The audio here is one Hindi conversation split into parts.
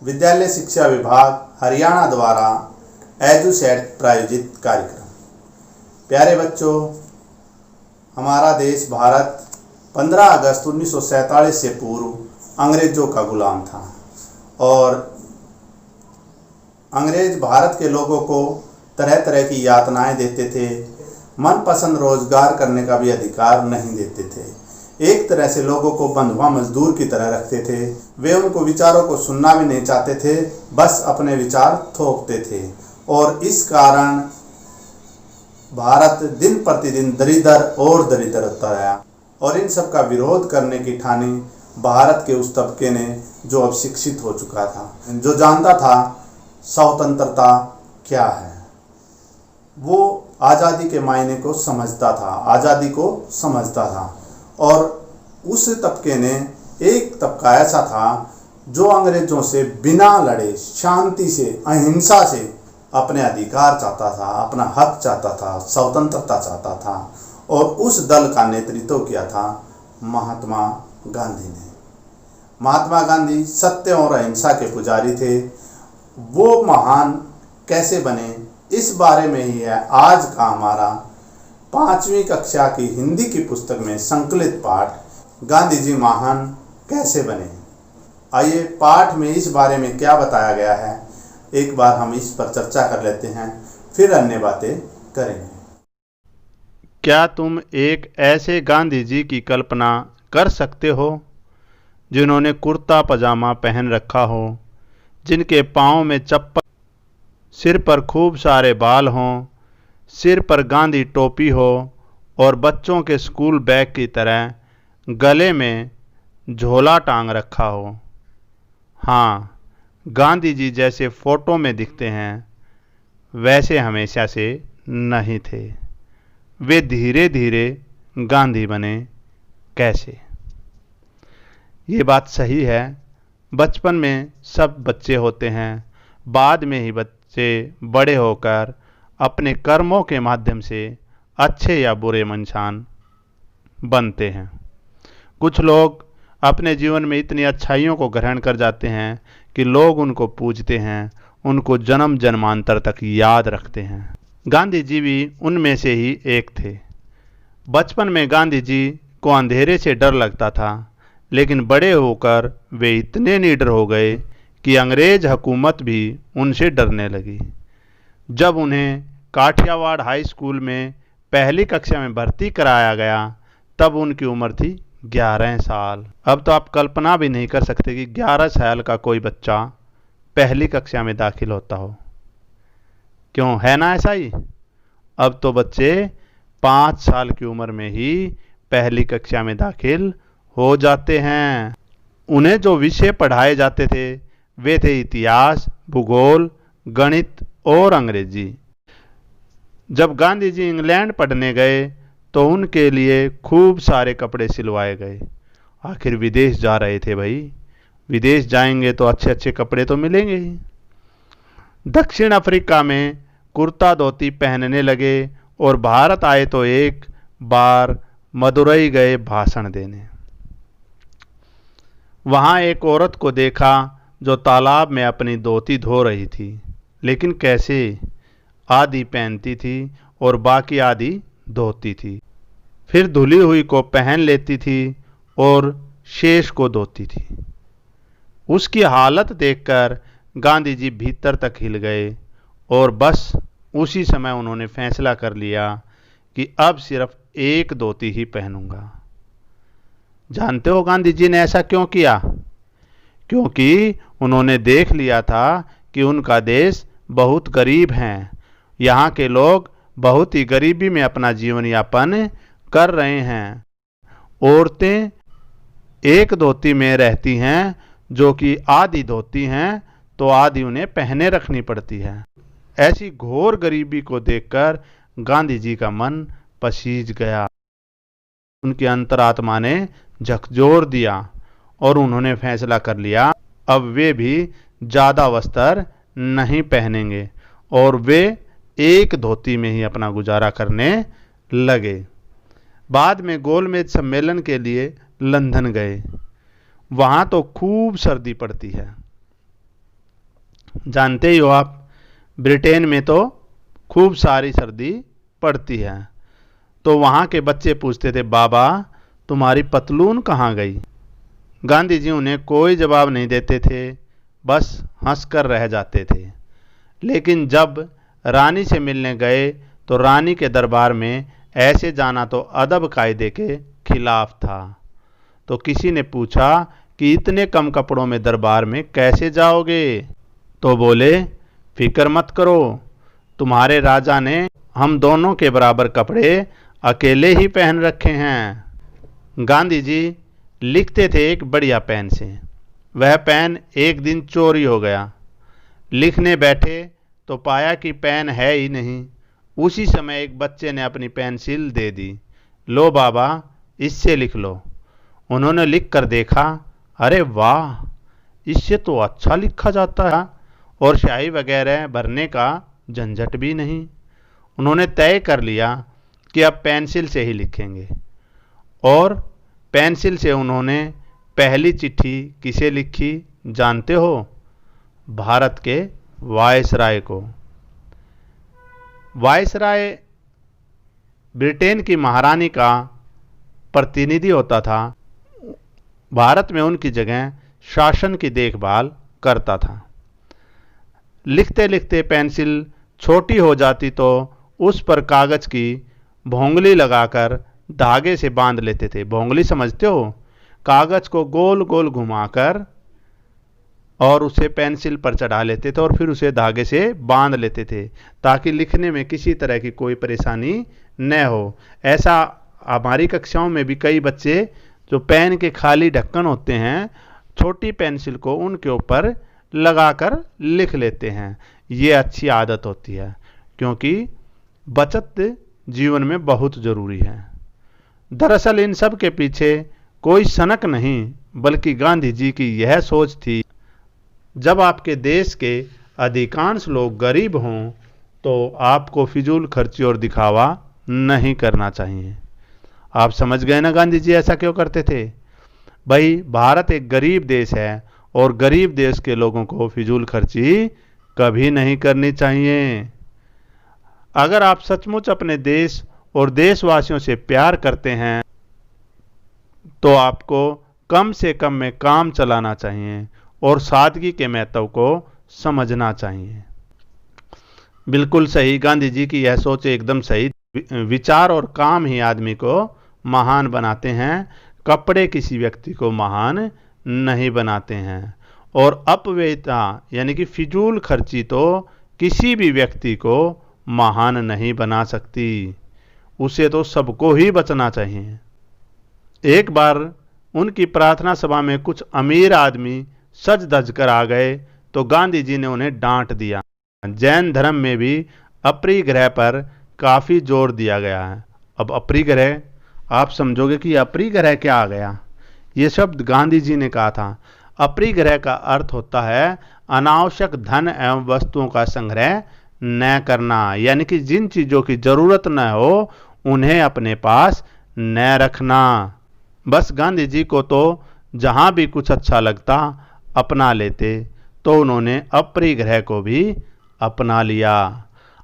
विद्यालय शिक्षा विभाग हरियाणा द्वारा एजुसेट प्रायोजित कार्यक्रम। प्यारे बच्चों, हमारा देश भारत 15 अगस्त 1947 से पूर्व अंग्रेज़ों का गुलाम था और अंग्रेज़ भारत के लोगों को तरह तरह की यातनाएं देते थे। मनपसंद रोजगार करने का भी अधिकार नहीं देते थे। एक तरह से लोगों को बंधुआ मजदूर की तरह रखते थे। वे उनको विचारों को सुनना भी नहीं चाहते थे, बस अपने विचार थोपते थे और इस कारण भारत दिन प्रतिदिन दरिद्र और दरिद्र होता रहा। और इन सब का विरोध करने की ठानी भारत के उस तबके ने जो अब शिक्षित हो चुका था, जो जानता था स्वतंत्रता क्या है, वो आज़ादी के मायने को समझता था, आज़ादी को समझता था। और उस तबके ने, एक तबका ऐसा था जो अंग्रेज़ों से बिना लड़े शांति से, अहिंसा से अपने अधिकार चाहता था, अपना हक चाहता था, स्वतंत्रता चाहता था। और उस दल का नेतृत्व किया था महात्मा गांधी ने। महात्मा गांधी सत्य और अहिंसा के पुजारी थे। वो महान कैसे बने, इस बारे में ही है आज का हमारा 5वीं कक्षा की हिंदी की पुस्तक में संकलित पाठ, गांधी जी महान कैसे बने। आइए पाठ में इस बारे में क्या बताया गया है, एक बार हम इस पर चर्चा कर लेते हैं, फिर अन्य बातें करेंगे। क्या तुम एक ऐसे गांधी जी की कल्पना कर सकते हो जिन्होंने कुर्ता पजामा पहन रखा हो, जिनके पाँव में चप्पल, सिर पर खूब सारे बाल हों, सिर पर गांधी टोपी हो और बच्चों के स्कूल बैग की तरह गले में झोला टांग रखा हो। हाँ, गांधी जी जैसे फ़ोटो में दिखते हैं वैसे हमेशा से नहीं थे। वे धीरे धीरे गांधी बने कैसे? ये बात सही है। बचपन में सब बच्चे होते हैं, बाद में ही बच्चे बड़े होकर अपने कर्मों के माध्यम से अच्छे या बुरे इंसान बनते हैं। कुछ लोग अपने जीवन में इतनी अच्छाइयों को ग्रहण कर जाते हैं कि लोग उनको पूजते हैं, उनको जन्म जन्मांतर तक याद रखते हैं। गांधी जी भी उनमें से ही एक थे। बचपन में गांधी जी को अंधेरे से डर लगता था, लेकिन बड़े होकर वे इतने निडर हो गए कि अंग्रेज हुकूमत भी उनसे डरने लगी। जब उन्हें काठियावाड़ हाई स्कूल में पहली कक्षा में भर्ती कराया गया, तब उनकी उम्र थी 11 साल। अब तो आप कल्पना भी नहीं कर सकते कि 11 साल का कोई बच्चा पहली कक्षा में दाखिल होता हो। क्यों, है ना ऐसा ही? अब तो बच्चे 5 साल की उम्र में ही पहली कक्षा में दाखिल हो जाते हैं। उन्हें जो विषय पढ़ाए जाते थे वे थे इतिहास, भूगोल, गणित और अंग्रेजी। जब गांधी जी इंग्लैंड पढ़ने गए तो उनके लिए खूब सारे कपड़े सिलवाए गए। आखिर विदेश जा रहे थे भाई, विदेश जाएंगे तो अच्छे अच्छे कपड़े तो मिलेंगे ही। दक्षिण अफ्रीका में कुर्ता धोती पहनने लगे और भारत आए तो एक बार मदुरई गए भाषण देने। वहाँ एक औरत को देखा जो तालाब में अपनी धोती धो रही थी, लेकिन कैसे? आधी पहनती थी और बाकी आधी धोती थी, फिर धुली हुई को पहन लेती थी और शेष को धोती थी। उसकी हालत देखकर गांधी जी भीतर तक हिल गए और बस उसी समय उन्होंने फैसला कर लिया कि अब सिर्फ एक धोती ही पहनूंगा। जानते हो गांधी जी ने ऐसा क्यों किया? क्योंकि उन्होंने देख लिया था कि उनका देश बहुत गरीब हैं। यहाँ के लोग बहुत ही गरीबी में अपना जीवन यापन कर रहे हैं। औरतें एक धोती में रहती हैं, जो कि आधी धोती हैं तो आधी उन्हें पहने रखनी पड़ती है। ऐसी घोर गरीबी को देखकर गांधी जी का मन पसीज गया। उनकी अंतरात्मा ने झकझोर दिया और उन्होंने फैसला कर लिया अब वे भी ज़्यादा वस्त्र नहीं पहनेंगे और वे एक धोती में ही अपना गुजारा करने लगे। बाद में गोलमेज सम्मेलन के लिए लंदन गए। वहाँ तो खूब सर्दी पड़ती है। जानते ही हो आप, ब्रिटेन में तो खूब सारी सर्दी पड़ती है। तो वहाँ के बच्चे पूछते थे, बाबा तुम्हारी पतलून कहाँ गई? गांधी जी उन्हें कोई जवाब नहीं देते थे, बस हंसकर रह जाते थे। लेकिन जब रानी से मिलने गए तो रानी के दरबार में ऐसे जाना तो अदब कायदे के खिलाफ था। तो किसी ने पूछा कि इतने कम कपड़ों में दरबार में कैसे जाओगे? तो बोले, फिक्र मत करो, तुम्हारे राजा ने हम दोनों के बराबर कपड़े अकेले ही पहन रखे हैं। गांधी जी लिखते थे एक बढ़िया पेन से। वह पेन एक दिन चोरी हो गया। लिखने बैठे तो पाया कि पेन है ही नहीं। उसी समय एक बच्चे ने अपनी पेंसिल दे दी। लो बाबा, इससे लिख लो। उन्होंने लिख कर देखा, अरे वाह, इससे तो अच्छा लिखा जाता है और स्याही वगैरह भरने का झंझट भी नहीं। उन्होंने तय कर लिया कि अब पेंसिल से ही लिखेंगे। और पेंसिल से उन्होंने पहली चिट्ठी किसे लिखी जानते हो? भारत के वायसराय को। वायसराय ब्रिटेन की महारानी का प्रतिनिधि होता था। भारत में उनकी जगह शासन की देखभाल करता था। लिखते लिखते पेंसिल छोटी हो जाती तो उस पर कागज की भोंगली लगाकर धागे से बांध लेते थे। भोंगली समझते हो? कागज को गोल गोल घुमाकर और उसे पेंसिल पर चढ़ा लेते थे और फिर उसे धागे से बांध लेते थे ताकि लिखने में किसी तरह की कोई परेशानी न हो। ऐसा हमारी कक्षाओं में भी कई बच्चे जो पेन के खाली ढक्कन होते हैं, छोटी पेंसिल को उनके ऊपर लगाकर लिख लेते हैं। ये अच्छी आदत होती है क्योंकि बचत जीवन में बहुत ज़रूरी है। दरअसल इन सब के पीछे कोई सनक नहीं बल्कि गांधी जी की यह सोच थी, जब आपके देश के अधिकांश लोग गरीब हों तो आपको फिजूल खर्ची और दिखावा नहीं करना चाहिए। आप समझ गए ना गांधी जी ऐसा क्यों करते थे? भाई, भारत एक गरीब देश है और गरीब देश के लोगों को फिजूल खर्ची कभी नहीं करनी चाहिए। अगर आप सचमुच अपने देश और देशवासियों से प्यार करते हैं तो आपको कम से कम में काम चलाना चाहिए और सादगी के महत्व को समझना चाहिए। बिल्कुल सही, गांधी जी की यह सोच एकदम सही। विचार और काम ही आदमी को महान बनाते हैं, कपड़े किसी व्यक्ति को महान नहीं बनाते हैं। और अपव्ययता यानी कि फिजूल खर्ची तो किसी भी व्यक्ति को महान नहीं बना सकती, उसे तो सबको ही बचना चाहिए। एक बार उनकी प्रार्थना सभा में कुछ अमीर आदमी सज धज कर आ गए तो गांधी जी ने उन्हें डांट दिया। जैन धर्म में भी अपरिग्रह पर काफ़ी जोर दिया गया है। अब अपरिग्रह, आप समझोगे कि अपरिग्रह क्या आ गया? ये शब्द गांधी जी ने कहा था। अपरिग्रह का अर्थ होता है अनावश्यक धन एवं वस्तुओं का संग्रह न करना, यानी कि जिन चीज़ों की ज़रूरत न हो उन्हें अपने पास न रखना। बस गांधी जी को तो जहाँ भी कुछ अच्छा लगता अपना लेते, तो उन्होंने अपरिग्रह को भी अपना लिया।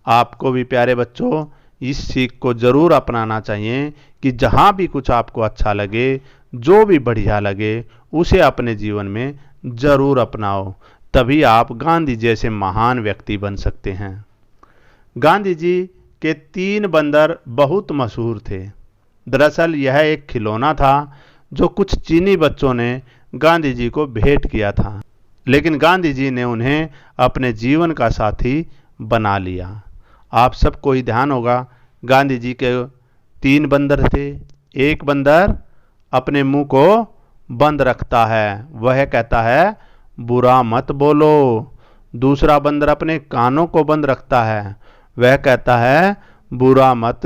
आपको भी प्यारे बच्चों इस सीख को ज़रूर अपनाना चाहिए कि जहाँ भी कुछ आपको अच्छा लगे, जो भी बढ़िया लगे, उसे अपने जीवन में ज़रूर अपनाओ। तभी आप गांधी जैसे महान व्यक्ति बन सकते हैं। गांधी जी के 3 बंदर बहुत मशहूर थे। दरअसल यह एक खिलौना था जो कुछ चीनी बच्चों ने गांधी जी को भेंट किया था, लेकिन गांधी जी ने उन्हें अपने जीवन का साथी बना लिया। आप सबको ही ध्यान होगा, गांधी जी के 3 बंदर थे। एक बंदर अपने मुंह को बंद रखता है, वह कहता है बुरा मत बोलो। दूसरा बंदर अपने कानों को बंद रखता है, वह कहता है बुरा मत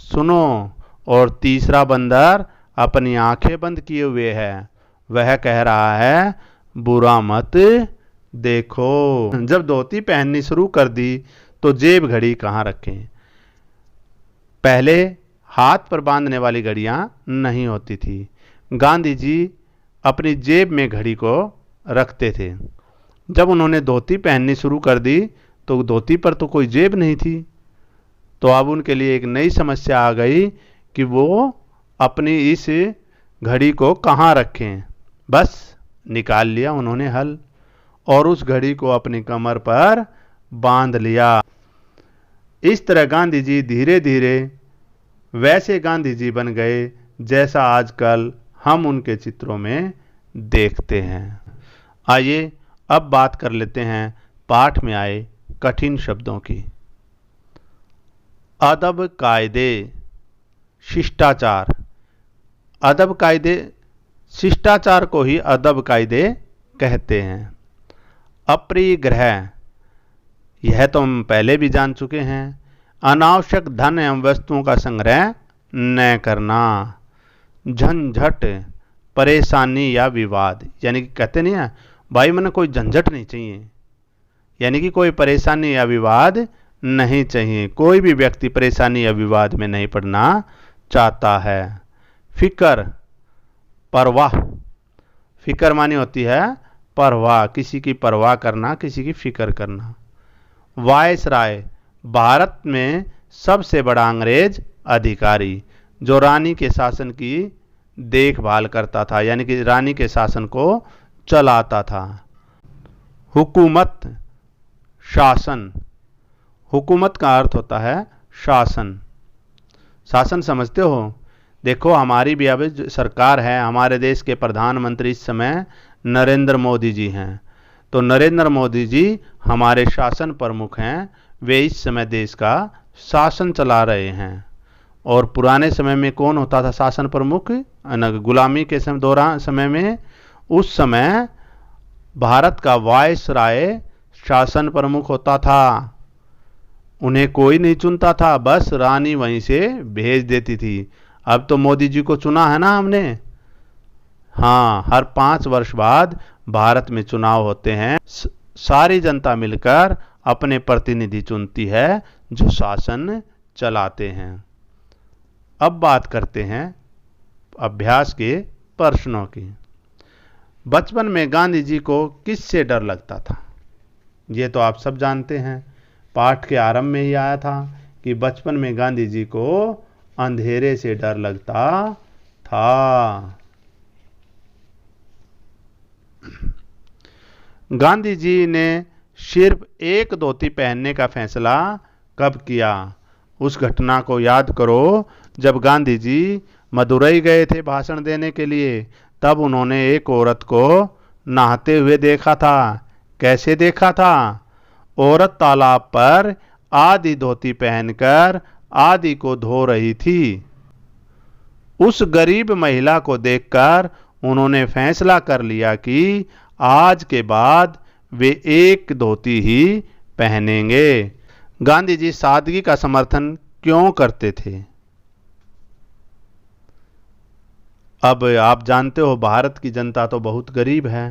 सुनो। और तीसरा बंदर अपनी आंखें बंद किए हुए है, वह कह रहा है बुरा मत देखो। जब धोती पहननी शुरू कर दी तो जेब घड़ी कहाँ रखें? पहले हाथ पर बांधने वाली घड़ियां नहीं होती थी। गांधी जी अपनी जेब में घड़ी को रखते थे। जब उन्होंने धोती पहननी शुरू कर दी तो धोती पर तो कोई जेब नहीं थी। तो अब उनके लिए एक नई समस्या आ गई कि वो अपनी इस घड़ी को कहाँ रखें। बस निकाल लिया उन्होंने हल और उस घड़ी को अपनी कमर पर बांध लिया। इस तरह गांधी जी धीरे धीरे वैसे गांधी जी बन गए जैसा आजकल हम उनके चित्रों में देखते हैं। आइए अब बात कर लेते हैं पाठ में आए कठिन शब्दों की। अदब कायदे, शिष्टाचार। अदब कायदे, शिष्टाचार को ही अदब कायदे कहते हैं। अप्रिय ग्रह, यह तो हम पहले भी जान चुके हैं। अनावश्यक धन एवं वस्तुओं का संग्रह न करना। झंझट, परेशानी या विवाद, यानी कि कहते नहीं है भाई मैंने कोई झंझट नहीं चाहिए, यानी कि कोई परेशानी या विवाद नहीं चाहिए। कोई भी व्यक्ति परेशानी या विवाद में नहीं पड़ना चाहता है। फिक्र, परवाह। फिक्र मानी होती है परवाह, किसी की परवाह करना, किसी की फिक्र करना। वायसराय, भारत में सबसे बड़ा अंग्रेज अधिकारी जो रानी के शासन की देखभाल करता था, यानी कि रानी के शासन को चलाता था। हुकूमत, शासन। हुकूमत का अर्थ होता है शासन। शासन समझते हो? देखो हमारी भी अब सरकार है, हमारे देश के प्रधानमंत्री इस समय नरेंद्र मोदी जी हैं। तो नरेंद्र मोदी जी हमारे शासन प्रमुख हैं, वे इस समय देश का शासन चला रहे हैं। और पुराने समय में कौन होता था शासन प्रमुख? गुलामी के दौरान समय में, उस समय भारत का वायसराय शासन प्रमुख होता था। उन्हें कोई नहीं चुनता था, बस रानी वहीं से भेज देती थी। अब तो मोदी जी को चुना है ना हमने। हाँ, हर 5 वर्ष बाद भारत में चुनाव होते हैं। सारी जनता मिलकर अपने प्रतिनिधि चुनती है जो शासन चलाते हैं। अब बात करते हैं अभ्यास के प्रश्नों की। बचपन में गांधी जी को किससे डर लगता था? ये तो आप सब जानते हैं, पाठ के आरंभ में ही आया था कि बचपन में गांधी जी को अंधेरे से डर लगता था। गांधी जी ने सिर्फ एक धोती पहनने का फैसला कब किया? उस घटना को याद करो जब गांधी जी मदुरई गए थे भाषण देने के लिए। तब उन्होंने एक औरत को नहाते हुए देखा था। कैसे देखा था? औरत तालाब पर आधी धोती पहनकर आधी को धो रही थी। उस गरीब महिला को देखकर उन्होंने फैसला कर लिया कि आज के बाद वे एक धोती ही पहनेंगे। गांधी जी सादगी का समर्थन क्यों करते थे? अब आप जानते हो भारत की जनता तो बहुत गरीब है,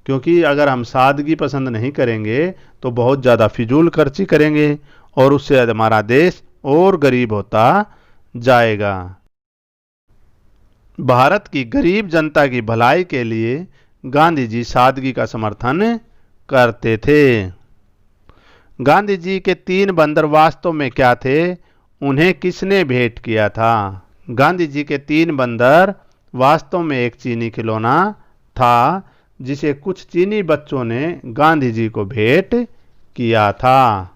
क्योंकि अगर हम सादगी पसंद नहीं करेंगे तो बहुत ज़्यादा फिजूल खर्ची करेंगे और उससे हमारा देश और गरीब होता जाएगा। भारत की गरीब जनता की भलाई के लिए गांधी जी सादगी का समर्थन करते थे। गांधी जी के 3 बंदर वास्तव में क्या थे? उन्हें किसने भेंट किया था? गांधी जी के 3 बंदर वास्तव में एक चीनी खिलौना था जिसे कुछ चीनी बच्चों ने गांधी जी को भेंट किया था।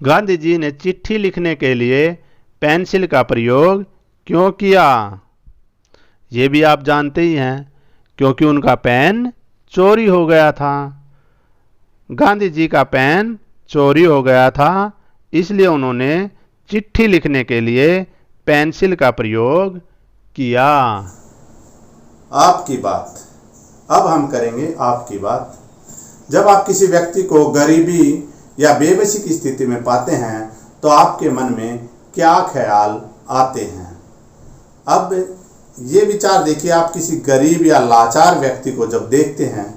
गांधी जी ने चिट्ठी लिखने के लिए पेंसिल का प्रयोग क्यों किया? ये भी आप जानते ही हैं, क्योंकि उनका पेन चोरी हो गया था। गांधी जी का पेन चोरी हो गया था, इसलिए उन्होंने चिट्ठी लिखने के लिए पेंसिल का प्रयोग किया। आपकी बात। अब हम करेंगे आपकी बात। जब आप किसी व्यक्ति को गरीबी या बेबसी की स्थिति में पाते हैं तो आपके मन में क्या ख्याल आते हैं? अब ये विचार देखिए, आप किसी गरीब या लाचार व्यक्ति को जब देखते हैं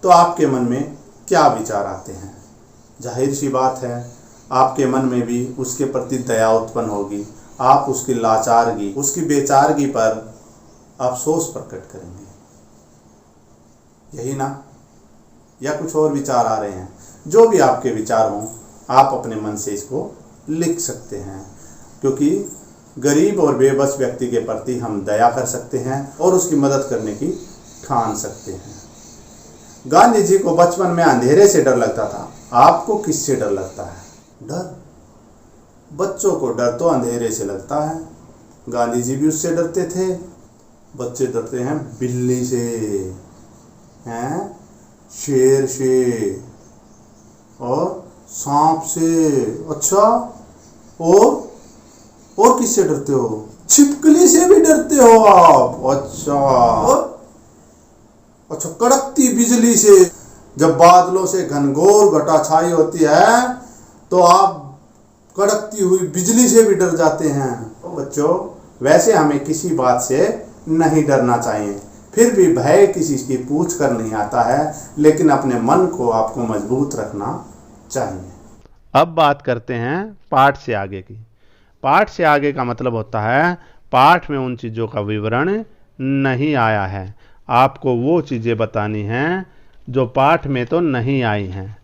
तो आपके मन में क्या विचार आते हैं? जाहिर सी बात है आपके मन में भी उसके प्रति दया उत्पन्न होगी। आप उसकी लाचारगी, उसकी बेचारगी पर अफसोस प्रकट करेंगे, यही ना? या कुछ और विचार आ रहे हैं, जो भी आपके विचार हों, आप अपने मन से इसको लिख सकते हैं, क्योंकि गरीब और बेबस व्यक्ति के प्रति हम दया कर सकते हैं और उसकी मदद करने की ठान सकते हैं। गांधी जी को बचपन में अंधेरे से डर लगता था। आपको किससे डर लगता है? डर, बच्चों को डर तो अंधेरे से लगता है। गांधी जी भी उससे डरते थे। बच्चे डरते हैं बिल्ली से, हैं, शेर से और सांप से। अच्छा, और किससे डरते हो? छिपकली से भी डरते हो आप? अच्छा, और अच्छा, कड़कती बिजली से। जब बादलों से घनघोर घटा छाई होती है तो आप कड़कती हुई बिजली से भी डर जाते हैं। तो बच्चों, वैसे हमें किसी बात से नहीं डरना चाहिए। फिर भी भय किसी की पूछ कर नहीं आता है, लेकिन अपने मन को आपको मजबूत रखना चाहिए। अब बात करते हैं पाठ से आगे की। पाठ से आगे का मतलब होता है पाठ में उन चीज़ों का विवरण नहीं आया है। आपको वो चीज़ें बतानी हैं जो पाठ में तो नहीं आई हैं।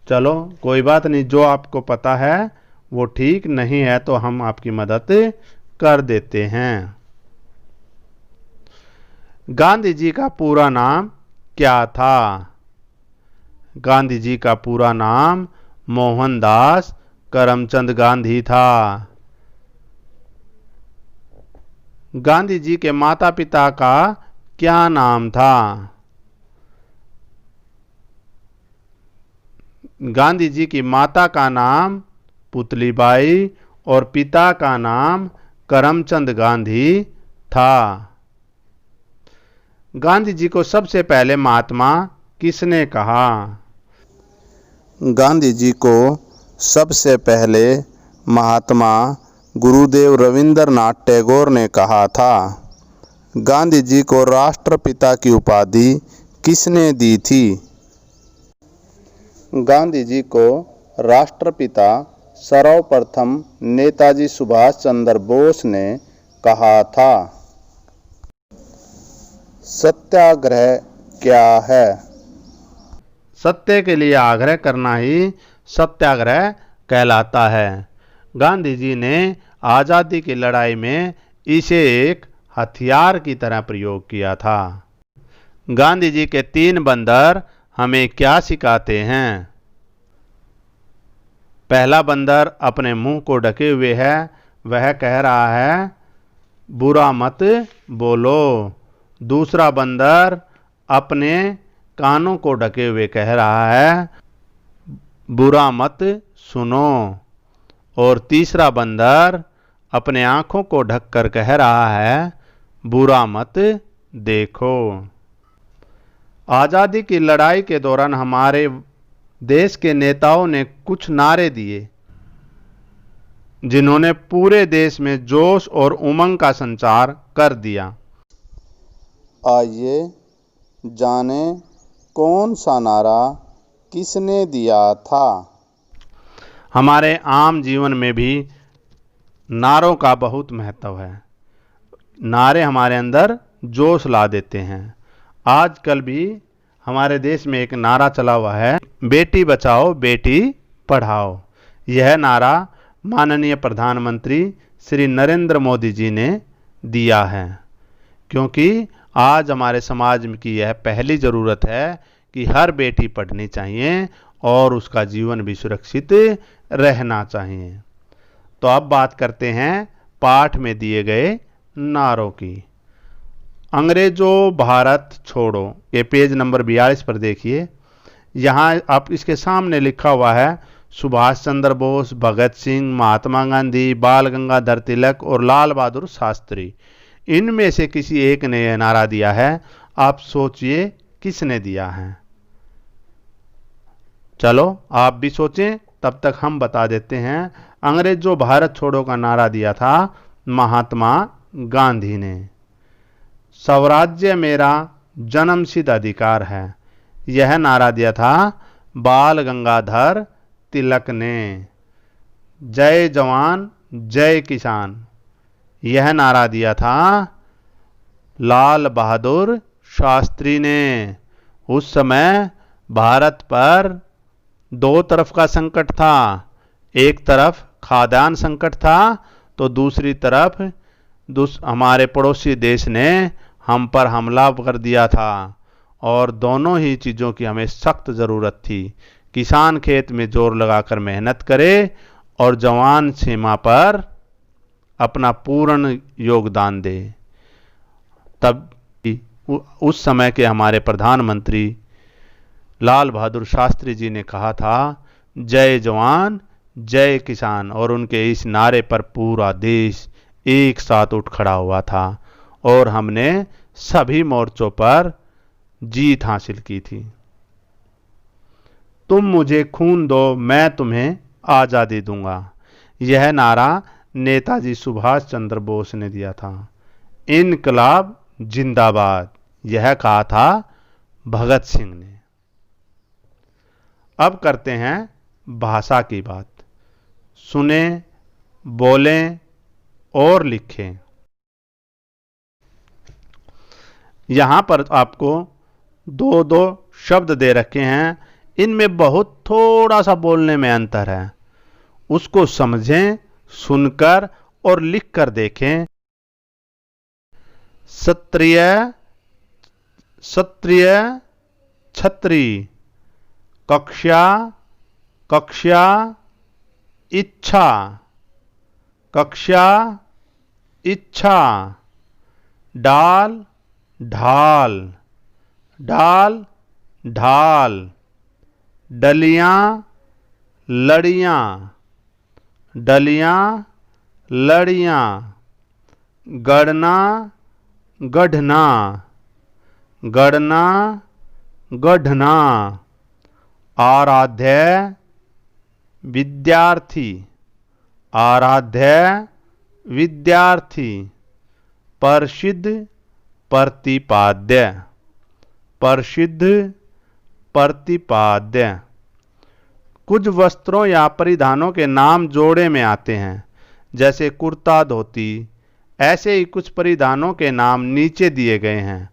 चलो कोई बात नहीं, जो आपको पता है वो ठीक नहीं है तो हम आपकी मदद कर देते हैं। गांधी जी का पूरा नाम क्या था? गांधी जी का पूरा नाम मोहनदास करमचंद गांधी था। गांधी जी के माता पिता का क्या नाम था? गांधी जी की माता का नाम पुतलीबाई और पिता का नाम करमचंद गांधी था। गांधी जी को सबसे पहले महात्मा किसने कहा? गांधी जी को सबसे पहले महात्मा गुरुदेव रविंद्रनाथ टैगोर ने कहा था। गांधी जी को राष्ट्रपिता की उपाधि किसने दी थी? गांधी जी को राष्ट्रपिता सर्वप्रथम नेताजी सुभाष चंद्र बोस ने कहा था। सत्याग्रह क्या है? सत्य के लिए आग्रह करना ही सत्याग्रह कहलाता है। गांधी जी ने आज़ादी की लड़ाई में इसे एक हथियार की तरह प्रयोग किया था। गांधी जी के 3 बंदर हमें क्या सिखाते हैं? पहला बंदर अपने मुंह को ढके हुए है, वह कह रहा है बुरा मत बोलो। दूसरा बंदर अपने कानों को ढके हुए कह रहा है बुरा मत सुनो। और तीसरा बंदर अपने आंखों को ढककर कह रहा है बुरा मत देखो। आज़ादी की लड़ाई के दौरान हमारे देश के नेताओं ने कुछ नारे दिए जिन्होंने पूरे देश में जोश और उमंग का संचार कर दिया। आइए जाने कौन सा नारा किसने दिया था? हमारे आम जीवन में भी नारों का बहुत महत्व है। नारे हमारे अंदर जोश ला देते हैं। आजकल भी हमारे देश में एक नारा चला हुआ है, बेटी बचाओ बेटी पढ़ाओ। यह नारा माननीय प्रधानमंत्री श्री नरेंद्र मोदी जी ने दिया है, क्योंकि आज हमारे समाज की यह पहली ज़रूरत है कि हर बेटी पढ़नी चाहिए और उसका जीवन भी सुरक्षित रहना चाहिए। तो अब बात करते हैं पाठ में दिए गए नारों की। अंग्रेजों भारत छोड़ो, ये पेज नंबर 42 पर देखिए। यहाँ आप इसके सामने लिखा हुआ है सुभाष चंद्र बोस, भगत सिंह, महात्मा गांधी, बाल गंगाधर तिलक और लाल बहादुर शास्त्री। इनमें से किसी एक ने यह नारा दिया है। आप सोचिए किसने दिया है। चलो आप भी सोचें, तब तक हम बता देते हैं। अंग्रेजों भारत छोड़ो का नारा दिया था महात्मा गांधी ने। स्वराज्य मेरा जन्मसिद्ध अधिकार है, यह नारा दिया था बाल गंगाधर तिलक ने। जय जवान जय किसान, यह नारा दिया था लाल बहादुर शास्त्री ने। उस समय भारत पर दो तरफ का संकट था। एक तरफ खाद्यान्न संकट था तो दूसरी तरफ हमारे पड़ोसी देश ने हम पर हमला कर दिया था और दोनों ही चीज़ों की हमें सख्त ज़रूरत थी। किसान खेत में जोर लगाकर मेहनत करे और जवान सीमा पर अपना पूर्ण योगदान दे। तब उस समय के हमारे प्रधानमंत्री लाल बहादुर शास्त्री जी ने कहा था, जय जवान जय किसान, और उनके इस नारे पर पूरा देश एक साथ उठ खड़ा हुआ था और हमने सभी मोर्चों पर जीत हासिल की थी। तुम मुझे खून दो, मैं तुम्हें आज़ादी दूंगा, यह नारा नेताजी सुभाष चंद्र बोस ने दिया था। इनकलाब जिंदाबाद, यह कहा था भगत सिंह ने। अब करते हैं भाषा की बात। सुने, बोलें और लिखें। यहाँ पर आपको दो दो शब्द दे रखे हैं, इनमें बहुत थोड़ा सा बोलने में अंतर है, उसको समझें, सुनकर और लिखकर देखें। क्षत्रिय, क्षत्रिय, छत्री, कक्षा, कक्षा, इच्छा, कक्षा, इच्छा, डाल, ढाल, डाल, ढाल, डलियां, लड़ियां, डलियां, लड़ियां, गढ़ना, गढ़ना, गढ़ना, गढ़ना, आराध्य, विद्यार्थी, आराध्य, विद्यार्थी, प्रसिद्ध, प्रतिपाद्य, प्रसिद्ध, प्रतिपाद्य। कुछ वस्त्रों या परिधानों के नाम जोड़े में आते हैं, जैसे कुर्ता, धोती। ऐसे ही कुछ परिधानों के नाम नीचे दिए गए हैं,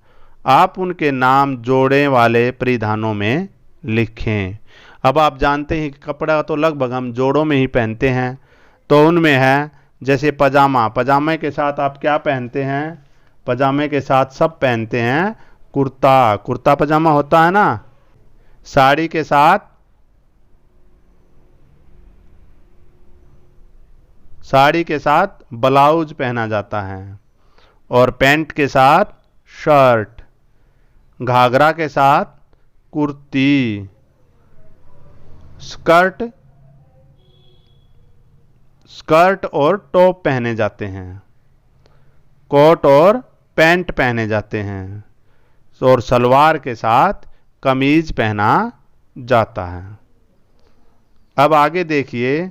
आप उनके नाम जोड़े वाले परिधानों में लिखें। अब आप जानते हैं कि कपड़ा तो लगभग हम जोड़ों में ही पहनते हैं, तो उनमें है जैसे पजामा, पजामे के साथ आप क्या पहनते हैं? पजामे के साथ सब पहनते हैं कुर्ता, कुर्ता पजामा होता है ना। साड़ी के साथ, साड़ी के साथ ब्लाउज पहना जाता है, और पैंट के साथ शर्ट, घाघरा के साथ कुर्ती, स्कर्ट, स्कर्ट और टॉप पहने जाते हैं, कोट और पैंट पहने जाते हैं, और सलवार के साथ कमीज पहना जाता है। अब आगे देखिए,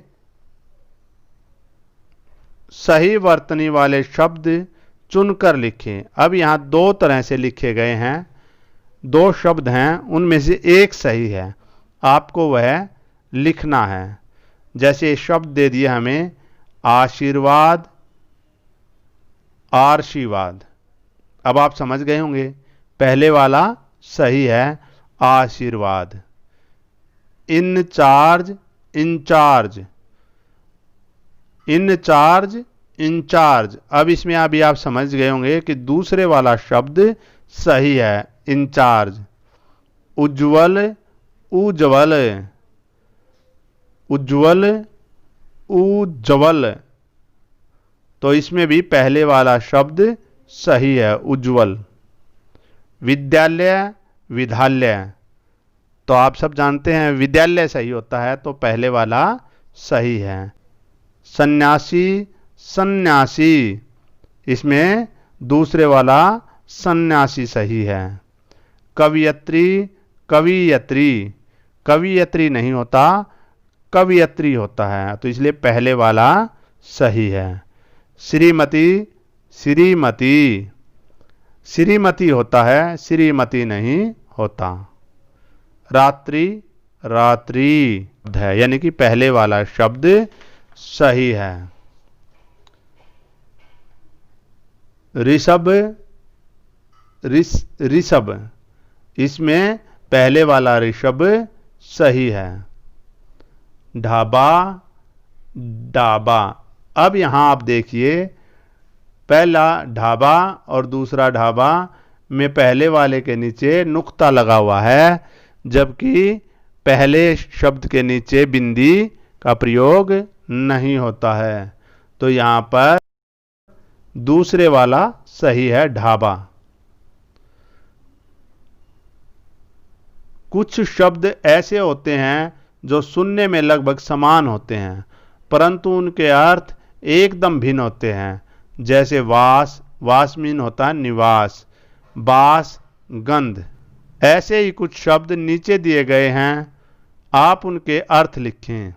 सही वर्तनी वाले शब्द चुनकर लिखें। अब यहाँ दो तरह से लिखे गए हैं, दो शब्द हैं, उनमें से एक सही है, आपको वह लिखना है। जैसे शब्द दे दिए हमें आशीर्वाद, आशीर्वाद। अब आप समझ गए होंगे, पहले वाला सही है, आशीर्वाद। Incharge, incharge, incharge, incharge. अब इसमें अभी आप समझ गए होंगे कि दूसरे वाला शब्द सही है, इंचार्ज। उज्ज्वल, उज्ज्वल, उज्ज्वल, उज्ज्वल, तो इसमें भी पहले वाला शब्द सही है, उज्ज्वल। विद्यालय, विद्यालय, तो आप सब जानते हैं विद्यालय सही होता है, तो पहले वाला सही है। सन्यासी, सन्यासी, इसमें दूसरे वाला सन्यासी सही है। कवियत्री, कवियत्री, कवियत्री नहीं होता, कवियत्री होता है, तो इसलिए पहले वाला सही है। श्रीमती, श्रीमती, श्रीमती होता है, श्रीमती नहीं होता। रात्रि, रात्रि है, यानी कि पहले वाला शब्द सही है। ऋषभ, ऋषभ, इसमें पहले वाला ऋषभ सही है। ढाबा, डाबा। अब यहां आप देखिए, पहला ढाबा और दूसरा ढाबा में पहले वाले के नीचे नुक्ता लगा हुआ है, जबकि पहले शब्द के नीचे बिंदी का प्रयोग नहीं होता है। तो यहां पर दूसरे वाला सही है, ढाबा। कुछ शब्द ऐसे होते हैं जो सुनने में लगभग समान होते हैं, परंतु उनके अर्थ एकदम भिन्न होते हैं। जैसे वास, वास मीन होता है निवास, बास गंध। ऐसे ही कुछ शब्द नीचे दिए गए हैं, आप उनके अर्थ लिखें।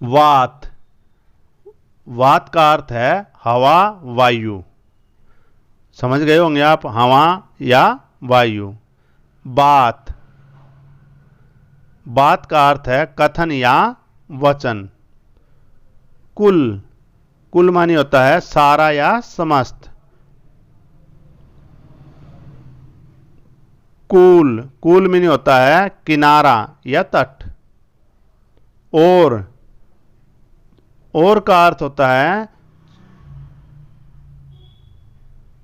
वात, वात का अर्थ है हवा, वायु। समझ गए होंगे आप, हवा या वायु। बात, बात का अर्थ है कथन या वचन। कुल, कुल मानी होता है सारा या समस्त। कूल, कूल मानी होता है किनारा या तट। और का अर्थ होता है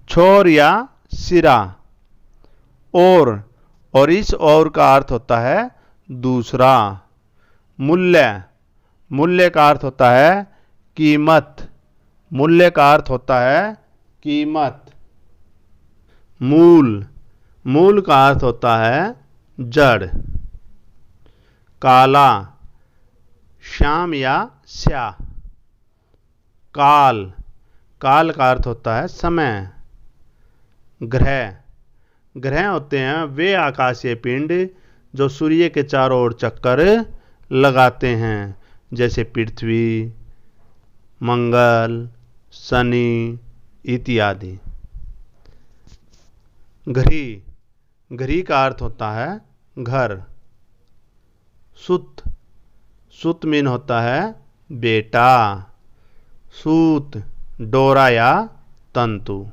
छोर या सिरा। और इस और का अर्थ होता है दूसरा। मूल्य, मूल्य का अर्थ होता है कीमत। मूल्य का अर्थ होता है कीमत। मूल, मूल का अर्थ होता है जड़। काला, श्याम या स्याह। काल, काल का अर्थ होता है समय। ग्रह, ग्रह होते हैं वे आकाशीय पिंड जो सूर्य के चारों ओर चक्कर लगाते हैं, जैसे पृथ्वी, मंगल, शनि इत्यादि। घड़ी, घड़ी का अर्थ होता है घर। सुत, सुत मीन होता है बेटा। सूत, डोरा या तंतु।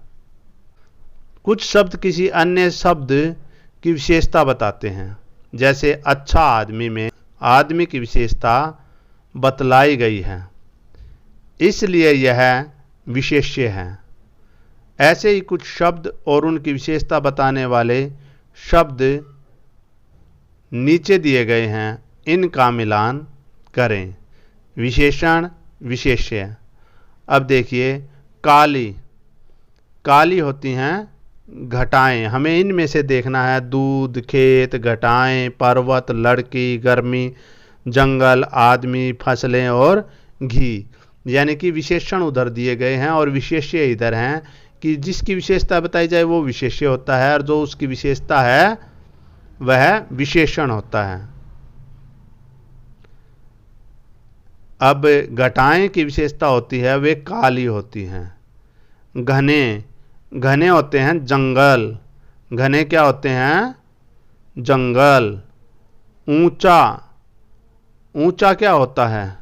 कुछ शब्द किसी अन्य शब्द की विशेषता बताते हैं, जैसे अच्छा आदमी में आदमी की विशेषता बतलाई गई है, इसलिए यह विशेष्य है। ऐसे ही कुछ शब्द और उनकी विशेषता बताने वाले शब्द नीचे दिए गए हैं, इनका मिलान करें। विशेषण, विशेष्य। अब देखिए, काली, काली होती हैं घटाएं। हमें इनमें से देखना है दूध, खेत, घटाएं, पर्वत, लड़की, गर्मी, जंगल, आदमी, फसलें और घी। यानी कि विशेषण उधर दिए गए हैं और विशेष्य इधर हैं, कि जिसकी विशेषता बताई जाए वो विशेष्य होता है और जो उसकी विशेषता है वह विशेषण होता है। अब घटाएं की विशेषता होती है वे काली होती हैं। घने, घने होते हैं जंगल। घने क्या होते हैं? जंगल। ऊंचा, ऊंचा क्या होता है?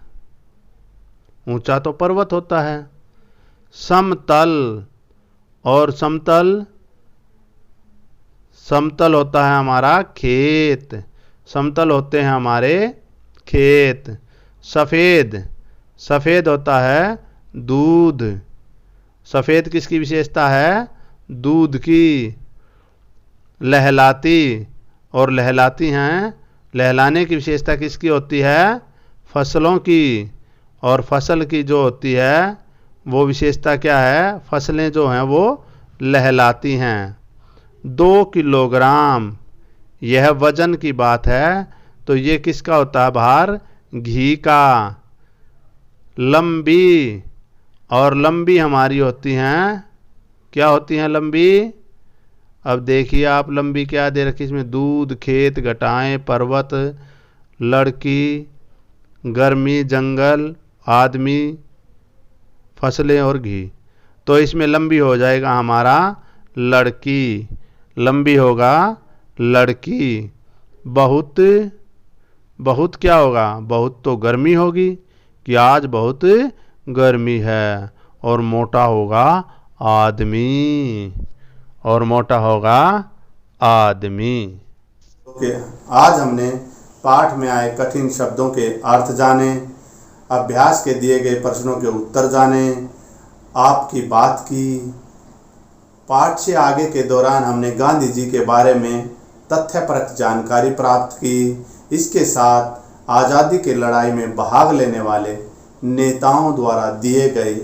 ऊंचा तो पर्वत होता है। समतल, और समतल, समतल होता है हमारा खेत। समतल होते हैं हमारे खेत। सफ़ेद, सफ़ेद होता है दूध। सफ़ेद किसकी विशेषता है? दूध की। लहलाती, और लहलाती हैं, लहलाने की विशेषता किसकी होती है? फसलों की। और फसल की जो होती है वो विशेषता क्या है? फसलें जो हैं वो लहलाती हैं। 2 किलोग्राम, यह वजन की बात है, तो ये किसका होता है भार? घी का। लंबी, और लंबी हमारी होती हैं, क्या होती हैं लंबी? अब देखिए आप, लंबी क्या दे रखी इसमें? दूध, खेत, घटाएं, पर्वत, लड़की, गर्मी, जंगल, आदमी, फसलें और घी। तो इसमें लंबी हो जाएगा हमारा लड़की। लंबी होगा लड़की। बहुत, बहुत क्या होगा? बहुत तो गर्मी होगी कि आज बहुत गर्मी है। और मोटा होगा आदमी, और मोटा होगा आदमी। ओके, आज हमने पाठ में आए कठिन शब्दों के अर्थ जाने, अभ्यास के दिए गए प्रश्नों के उत्तर जाने, आपकी बात की। पाठ से आगे के दौरान हमने गांधी जी के बारे में तथ्यपरक जानकारी प्राप्त की। इसके साथ आज़ादी की लड़ाई में भाग लेने वाले नेताओं द्वारा दिए गए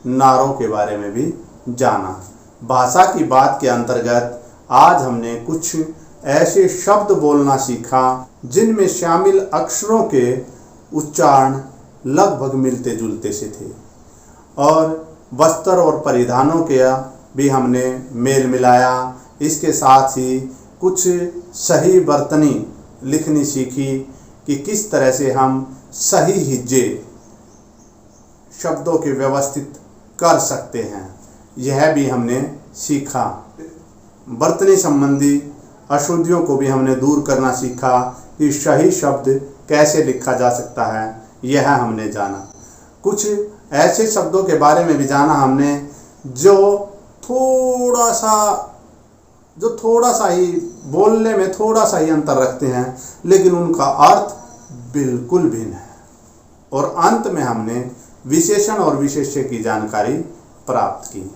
नारों के बारे में भी जाना। भाषा की बात के अंतर्गत आज हमने कुछ ऐसे शब्द बोलना सीखा जिनमें शामिल अक्षरों के उच्चारण लगभग मिलते जुलते से थे, और वस्त्र और परिधानों के भी हमने मेल मिलाया। इसके साथ ही कुछ सही बर्तनी लिखनी सीखी कि किस तरह से हम सही हिज्जे शब्दों के व्यवस्थित कर सकते हैं, यह भी हमने सीखा। बर्तनी संबंधी अशुद्धियों को भी हमने दूर करना सीखा कि सही शब्द कैसे लिखा जा सकता है, यह हमने जाना। कुछ ऐसे शब्दों के बारे में भी जाना हमने जो थोड़ा सा ही बोलने में थोड़ा सा ही अंतर रखते हैं, लेकिन उनका अर्थ बिल्कुल भिन्न है। और अंत में हमने विशेषण और विशेष्य की जानकारी प्राप्त की।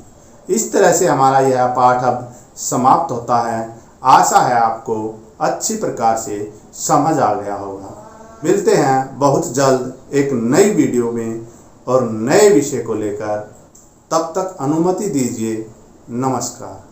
इस तरह से हमारा यह पाठ अब समाप्त होता है। आशा है आपको अच्छी प्रकार से समझ आ गया होगा। मिलते हैं बहुत जल्द एक नई वीडियो में और नए विषय को लेकर। तब तक अनुमति दीजिए। नमस्कार।